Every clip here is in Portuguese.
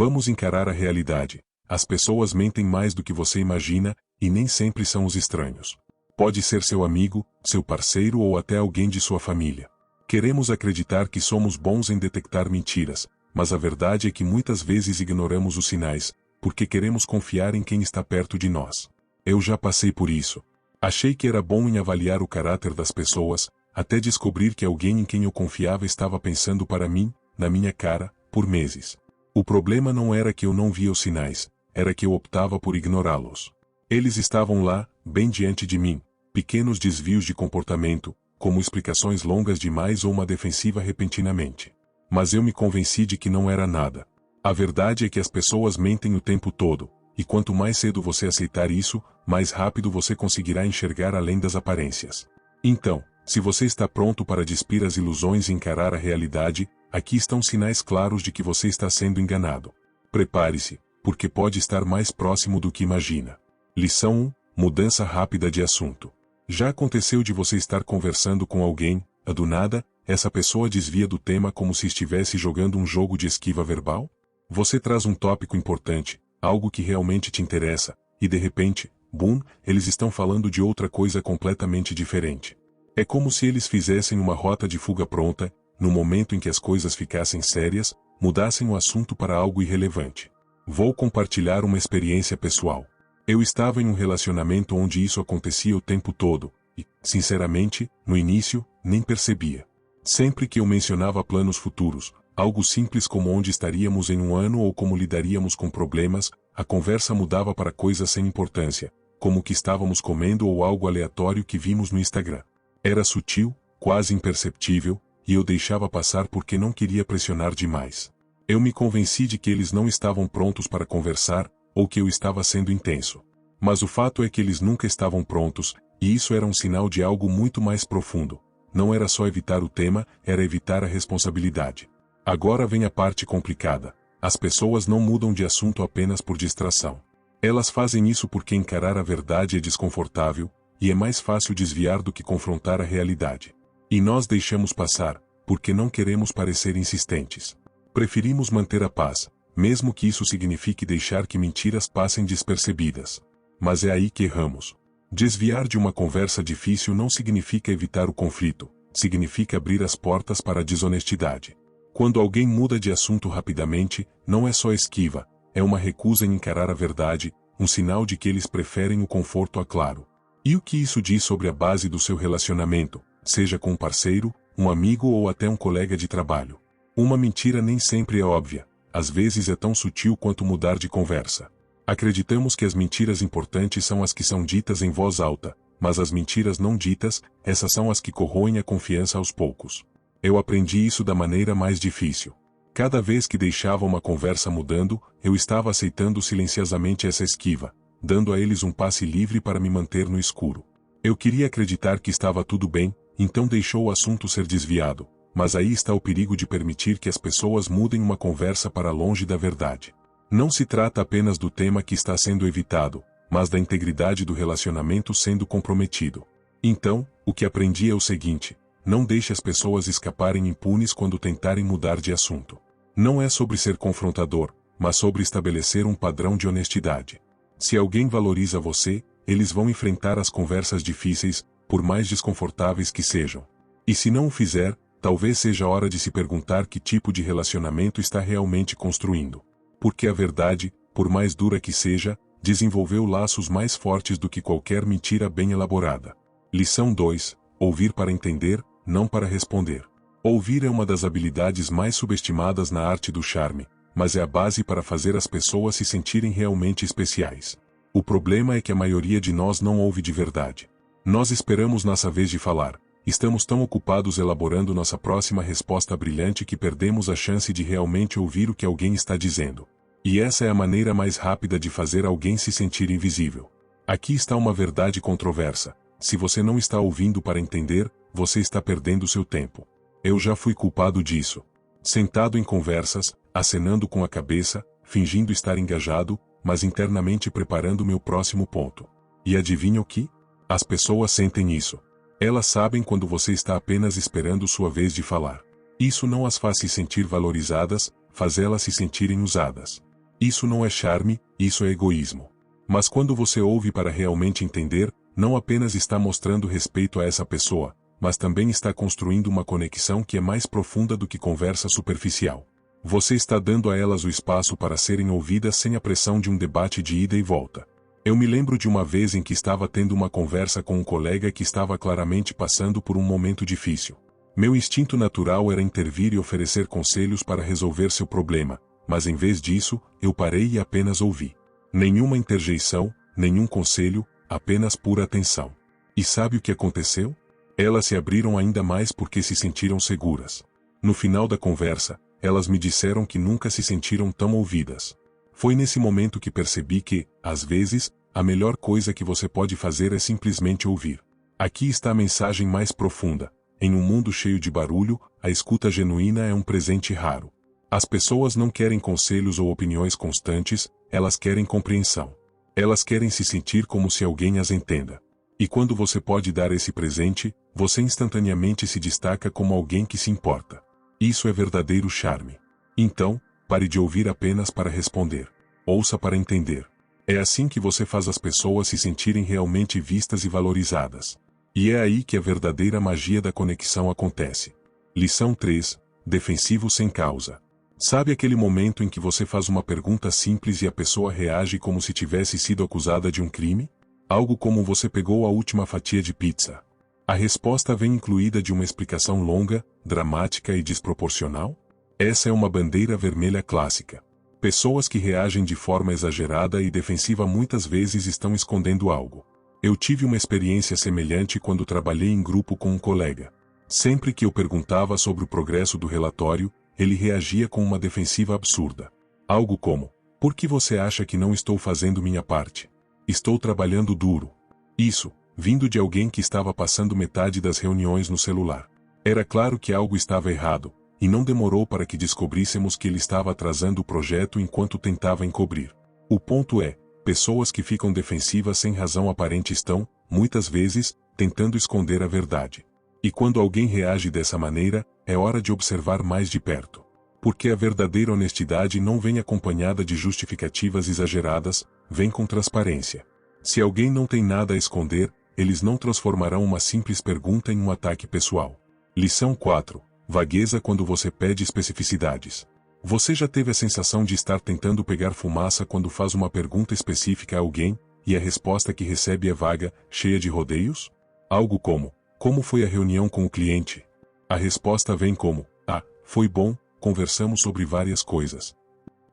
Vamos encarar a realidade. As pessoas mentem mais do que você imagina, e nem sempre são os estranhos. Pode ser seu amigo, seu parceiro ou até alguém de sua família. Queremos acreditar que somos bons em detectar mentiras, mas a verdade é que muitas vezes ignoramos os sinais, porque queremos confiar em quem está perto de nós. Eu já passei por isso. Achei que era bom em avaliar o caráter das pessoas, até descobrir que alguém em quem eu confiava estava pensando para mim, na minha cara, por meses. O problema não era que eu não via os sinais, era que eu optava por ignorá-los. Eles estavam lá, bem diante de mim, pequenos desvios de comportamento, como explicações longas demais ou uma defensiva repentinamente. Mas eu me convenci de que não era nada. A verdade é que as pessoas mentem o tempo todo, e quanto mais cedo você aceitar isso, mais rápido você conseguirá enxergar além das aparências. Então, se você está pronto para despir as ilusões e encarar a realidade, aqui estão sinais claros de que você está sendo enganado. Prepare-se, porque pode estar mais próximo do que imagina. Lição 1: Mudança rápida de assunto. Já aconteceu de você estar conversando com alguém, do nada, essa pessoa desvia do tema como se estivesse jogando um jogo de esquiva verbal? Você traz um tópico importante, algo que realmente te interessa, e de repente, bum, eles estão falando de outra coisa completamente diferente. É como se eles fizessem uma rota de fuga pronta, no momento em que as coisas ficassem sérias, mudassem o assunto para algo irrelevante. Vou compartilhar uma experiência pessoal. Eu estava em um relacionamento onde isso acontecia o tempo todo, e, sinceramente, no início, nem percebia. Sempre que eu mencionava planos futuros, algo simples como onde estaríamos em um ano ou como lidaríamos com problemas, a conversa mudava para coisas sem importância, como o que estávamos comendo ou algo aleatório que vimos no Instagram. Era sutil, quase imperceptível, e eu deixava passar porque não queria pressionar demais. Eu me convenci de que eles não estavam prontos para conversar, ou que eu estava sendo intenso. Mas o fato é que eles nunca estavam prontos, e isso era um sinal de algo muito mais profundo. Não era só evitar o tema, era evitar a responsabilidade. Agora vem a parte complicada. As pessoas não mudam de assunto apenas por distração. Elas fazem isso porque encarar a verdade é desconfortável, e é mais fácil desviar do que confrontar a realidade. E nós deixamos passar, porque não queremos parecer insistentes. Preferimos manter a paz, mesmo que isso signifique deixar que mentiras passem despercebidas. Mas é aí que erramos. Desviar de uma conversa difícil não significa evitar o conflito, significa abrir as portas para a desonestidade. Quando alguém muda de assunto rapidamente, não é só esquiva, é uma recusa em encarar a verdade, um sinal de que eles preferem o conforto a claro. E o que isso diz sobre a base do seu relacionamento, seja com um parceiro, um amigo ou até um colega de trabalho? Uma mentira nem sempre é óbvia, às vezes é tão sutil quanto mudar de conversa. Acreditamos que as mentiras importantes são as que são ditas em voz alta, mas as mentiras não ditas, essas são as que corroem a confiança aos poucos. Eu aprendi isso da maneira mais difícil. Cada vez que deixava uma conversa mudando, eu estava aceitando silenciosamente essa esquiva, dando a eles um passe livre para me manter no escuro. Eu queria acreditar que estava tudo bem, então deixou o assunto ser desviado, mas aí está o perigo de permitir que as pessoas mudem uma conversa para longe da verdade. Não se trata apenas do tema que está sendo evitado, mas da integridade do relacionamento sendo comprometido. Então, o que aprendi é o seguinte: não deixe as pessoas escaparem impunes quando tentarem mudar de assunto. Não é sobre ser confrontador, mas sobre estabelecer um padrão de honestidade. Se alguém valoriza você, eles vão enfrentar as conversas difíceis, por mais desconfortáveis que sejam. E se não o fizer, talvez seja a hora de se perguntar que tipo de relacionamento está realmente construindo. Porque a verdade, por mais dura que seja, desenvolveu laços mais fortes do que qualquer mentira bem elaborada. Lição 2: Ouvir para entender, não para responder. Ouvir é uma das habilidades mais subestimadas na arte do charme, mas é a base para fazer as pessoas se sentirem realmente especiais. O problema é que a maioria de nós não ouve de verdade. Nós esperamos nossa vez de falar. Estamos tão ocupados elaborando nossa próxima resposta brilhante que perdemos a chance de realmente ouvir o que alguém está dizendo. E essa é a maneira mais rápida de fazer alguém se sentir invisível. Aqui está uma verdade controversa. Se você não está ouvindo para entender, você está perdendo seu tempo. Eu já fui culpado disso. Sentado em conversas, acenando com a cabeça, fingindo estar engajado, mas internamente preparando meu próximo ponto. E adivinha o que? As pessoas sentem isso. Elas sabem quando você está apenas esperando sua vez de falar. Isso não as faz se sentir valorizadas, faz elas se sentirem usadas. Isso não é charme, isso é egoísmo. Mas quando você ouve para realmente entender, não apenas está mostrando respeito a essa pessoa, mas também está construindo uma conexão que é mais profunda do que conversa superficial. Você está dando a elas o espaço para serem ouvidas sem a pressão de um debate de ida e volta. Eu me lembro de uma vez em que estava tendo uma conversa com um colega que estava claramente passando por um momento difícil. Meu instinto natural era intervir e oferecer conselhos para resolver seu problema, mas em vez disso, eu parei e apenas ouvi. Nenhuma interjeição, nenhum conselho, apenas pura atenção. E sabe o que aconteceu? Elas se abriram ainda mais porque se sentiram seguras. No final da conversa, elas me disseram que nunca se sentiram tão ouvidas. Foi nesse momento que percebi que, às vezes, a melhor coisa que você pode fazer é simplesmente ouvir. Aqui está a mensagem mais profunda. Em um mundo cheio de barulho, a escuta genuína é um presente raro. As pessoas não querem conselhos ou opiniões constantes, elas querem compreensão. Elas querem se sentir como se alguém as entenda. E quando você pode dar esse presente, você instantaneamente se destaca como alguém que se importa. Isso é verdadeiro charme. Então, pare de ouvir apenas para responder. Ouça para entender. É assim que você faz as pessoas se sentirem realmente vistas e valorizadas. E é aí que a verdadeira magia da conexão acontece. Lição 3. Defensivo sem causa. Sabe aquele momento em que você faz uma pergunta simples e a pessoa reage como se tivesse sido acusada de um crime? Algo como: você pegou a última fatia de pizza. A resposta vem incluída de uma explicação longa, dramática e desproporcional? Essa é uma bandeira vermelha clássica. Pessoas que reagem de forma exagerada e defensiva muitas vezes estão escondendo algo. Eu tive uma experiência semelhante quando trabalhei em grupo com um colega. Sempre que eu perguntava sobre o progresso do relatório, ele reagia com uma defensiva absurda. Algo como: por que você acha que não estou fazendo minha parte? Estou trabalhando duro. Isso, vindo de alguém que estava passando metade das reuniões no celular. Era claro que algo estava errado, e não demorou para que descobríssemos que ele estava atrasando o projeto enquanto tentava encobrir. O ponto é, pessoas que ficam defensivas sem razão aparente estão, muitas vezes, tentando esconder a verdade. E quando alguém reage dessa maneira, é hora de observar mais de perto. Porque a verdadeira honestidade não vem acompanhada de justificativas exageradas, vem com transparência. Se alguém não tem nada a esconder, eles não transformarão uma simples pergunta em um ataque pessoal. Lição 4. Vagueza quando você pede especificidades. Você já teve a sensação de estar tentando pegar fumaça quando faz uma pergunta específica a alguém, e a resposta que recebe é vaga, cheia de rodeios? Algo como: como foi a reunião com o cliente? A resposta vem como: ah, foi bom, conversamos sobre várias coisas.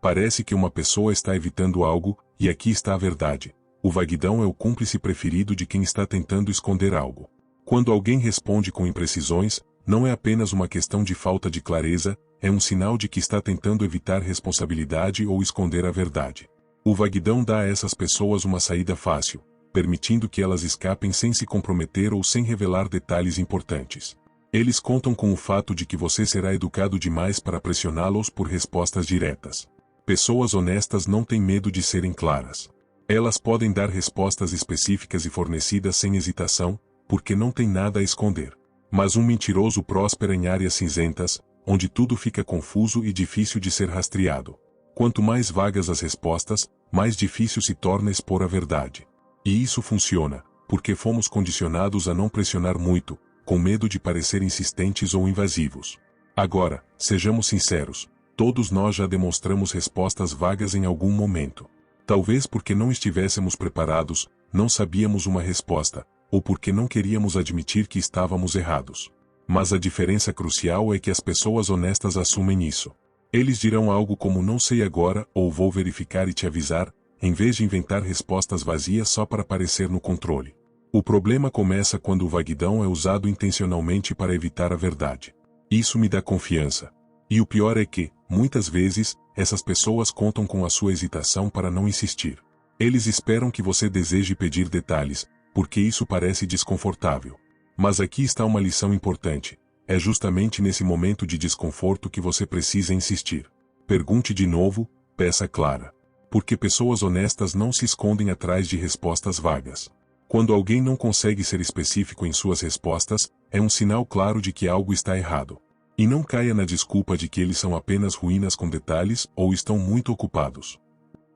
Parece que uma pessoa está evitando algo, e aqui está a verdade. O vaguidão é o cúmplice preferido de quem está tentando esconder algo. Quando alguém responde com imprecisões, não é apenas uma questão de falta de clareza, é um sinal de que está tentando evitar responsabilidade ou esconder a verdade. O vaguidão dá a essas pessoas uma saída fácil, permitindo que elas escapem sem se comprometer ou sem revelar detalhes importantes. Eles contam com o fato de que você será educado demais para pressioná-los por respostas diretas. Pessoas honestas não têm medo de serem claras. Elas podem dar respostas específicas e fornecidas sem hesitação, porque não têm nada a esconder. Mas um mentiroso prospera em áreas cinzentas, onde tudo fica confuso e difícil de ser rastreado. Quanto mais vagas as respostas, mais difícil se torna expor a verdade. E isso funciona, porque fomos condicionados a não pressionar muito, com medo de parecer insistentes ou invasivos. Agora, sejamos sinceros, todos nós já demonstramos respostas vagas em algum momento. Talvez porque não estivéssemos preparados, não sabíamos uma resposta, ou porque não queríamos admitir que estávamos errados. Mas a diferença crucial é que as pessoas honestas assumem isso. Eles dirão algo como: não sei agora, ou vou verificar e te avisar, em vez de inventar respostas vazias só para parecer no controle. O problema começa quando o vaguidão é usado intencionalmente para evitar a verdade. Isso me dá confiança. E o pior é que, muitas vezes, essas pessoas contam com a sua hesitação para não insistir. Eles esperam que você deseje pedir detalhes, porque isso parece desconfortável. Mas aqui está uma lição importante. É justamente nesse momento de desconforto que você precisa insistir. Pergunte de novo, peça clara. Porque pessoas honestas não se escondem atrás de respostas vagas. Quando alguém não consegue ser específico em suas respostas, é um sinal claro de que algo está errado. E não caia na desculpa de que eles são apenas ruínas com detalhes ou estão muito ocupados.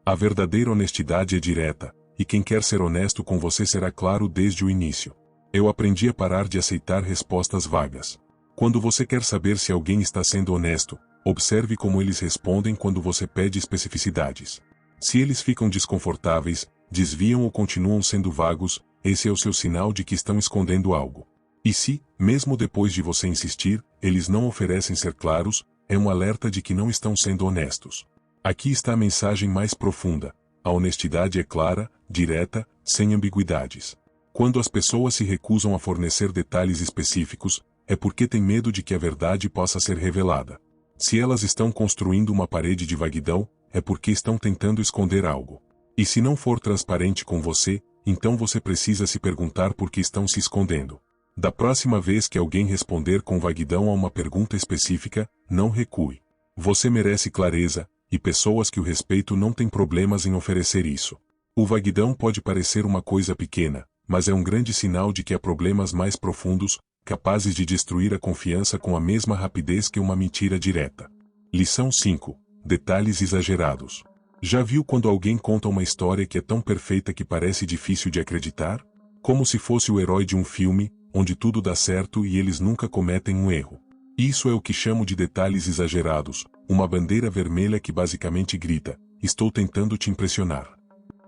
A verdadeira honestidade é direta, e quem quer ser honesto com você será claro desde o início. Eu aprendi a parar de aceitar respostas vagas. Quando você quer saber se alguém está sendo honesto, observe como eles respondem quando você pede especificidades. Se eles ficam desconfortáveis, desviam ou continuam sendo vagos, esse é o seu sinal de que estão escondendo algo. E se, mesmo depois de você insistir, eles não oferecem ser claros, é um alerta de que não estão sendo honestos. Aqui está a mensagem mais profunda. A honestidade é clara, direta, sem ambiguidades. Quando as pessoas se recusam a fornecer detalhes específicos, é porque têm medo de que a verdade possa ser revelada. Se elas estão construindo uma parede de vaguidão, é porque estão tentando esconder algo. E se não for transparente com você, então você precisa se perguntar por que estão se escondendo. Da próxima vez que alguém responder com vaguidão a uma pergunta específica, não recue. Você merece clareza, e pessoas que o respeitam não têm problemas em oferecer isso. O vaguidão pode parecer uma coisa pequena, mas é um grande sinal de que há problemas mais profundos, capazes de destruir a confiança com a mesma rapidez que uma mentira direta. Lição 5. Detalhes exagerados. Já viu quando alguém conta uma história que é tão perfeita que parece difícil de acreditar? Como se fosse o herói de um filme, onde tudo dá certo e eles nunca cometem um erro. Isso é o que chamo de detalhes exagerados, uma bandeira vermelha que basicamente grita: estou tentando te impressionar.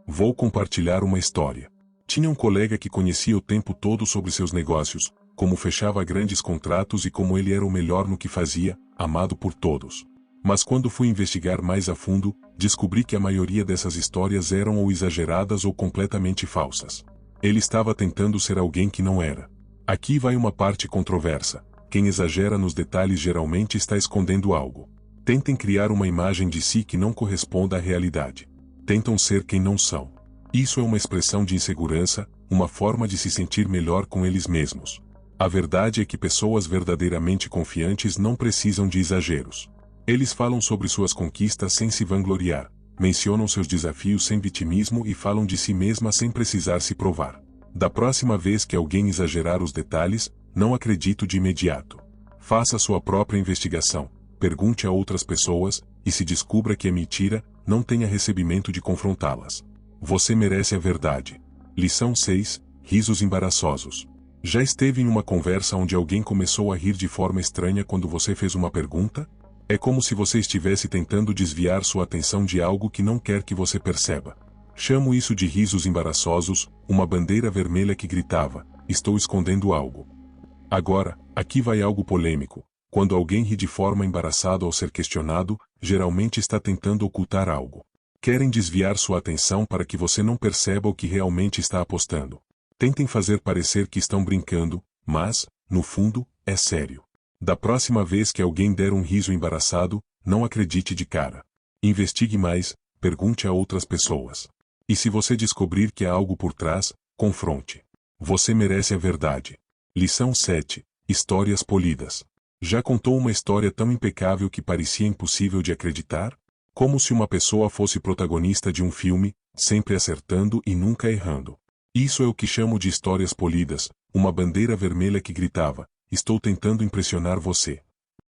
Vou compartilhar uma história. Tinha um colega que conhecia o tempo todo sobre seus negócios, como fechava grandes contratos e como ele era o melhor no que fazia, amado por todos. Mas quando fui investigar mais a fundo, descobri que a maioria dessas histórias eram ou exageradas ou completamente falsas. Ele estava tentando ser alguém que não era. Aqui vai uma parte controversa. Quem exagera nos detalhes geralmente está escondendo algo. Tentem criar uma imagem de si que não corresponda à realidade. Tentam ser quem não são. Isso é uma expressão de insegurança, uma forma de se sentir melhor com eles mesmos. A verdade é que pessoas verdadeiramente confiantes não precisam de exageros. Eles falam sobre suas conquistas sem se vangloriar, mencionam seus desafios sem vitimismo e falam de si mesma sem precisar se provar. Da próxima vez que alguém exagerar os detalhes, não acredito de imediato. Faça sua própria investigação, pergunte a outras pessoas, e se descubra que é mentira, não tenha recebimento de confrontá-las. Você merece a verdade. Lição 6. Risos embaraçosos. Já esteve em uma conversa onde alguém começou a rir de forma estranha quando você fez uma pergunta? É como se você estivesse tentando desviar sua atenção de algo que não quer que você perceba. Chamo isso de risos embaraçosos, uma bandeira vermelha que gritava: estou escondendo algo. Agora, aqui vai algo polêmico. Quando alguém ri de forma embaraçada ao ser questionado, geralmente está tentando ocultar algo. Querem desviar sua atenção para que você não perceba o que realmente está apostando. Tentem fazer parecer que estão brincando, mas, no fundo, é sério. Da próxima vez que alguém der um riso embaraçado, não acredite de cara. Investigue mais, pergunte a outras pessoas. E se você descobrir que há algo por trás, confronte. Você merece a verdade. Lição 7. Histórias polidas. Já contou uma história tão impecável que parecia impossível de acreditar? Como se uma pessoa fosse protagonista de um filme, sempre acertando e nunca errando. Isso é o que chamo de histórias polidas, uma bandeira vermelha que gritava: estou tentando impressionar você.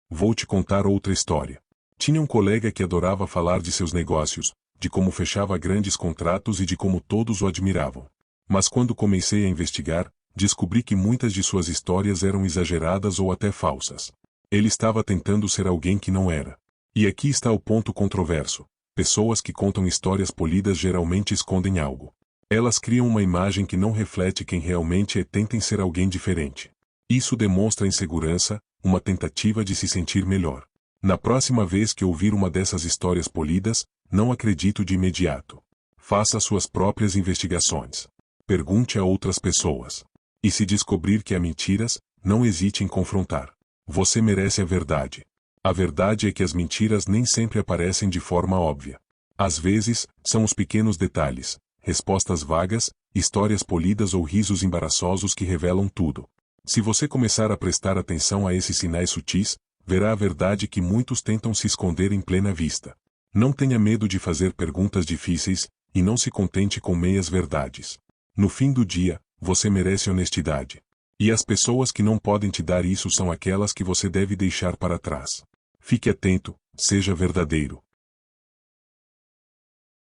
Vou te contar outra história. Tinha um colega que adorava falar de seus negócios, de como fechava grandes contratos e de como todos o admiravam. Mas quando comecei a investigar, descobri que muitas de suas histórias eram exageradas ou até falsas. Ele estava tentando ser alguém que não era. E aqui está o ponto controverso. Pessoas que contam histórias polidas geralmente escondem algo. Elas criam uma imagem que não reflete quem realmente é e tentem ser alguém diferente. Isso demonstra insegurança, uma tentativa de se sentir melhor. Na próxima vez que ouvir uma dessas histórias polidas, não acredito de imediato. Faça suas próprias investigações. Pergunte a outras pessoas. E se descobrir que há mentiras, não hesite em confrontar. Você merece a verdade. A verdade é que as mentiras nem sempre aparecem de forma óbvia. Às vezes, são os pequenos detalhes, respostas vagas, histórias polidas ou risos embaraçosos que revelam tudo. Se você começar a prestar atenção a esses sinais sutis, verá a verdade que muitos tentam se esconder em plena vista. Não tenha medo de fazer perguntas difíceis, e não se contente com meias verdades. No fim do dia, você merece honestidade. E as pessoas que não podem te dar isso são aquelas que você deve deixar para trás. Fique atento, seja verdadeiro.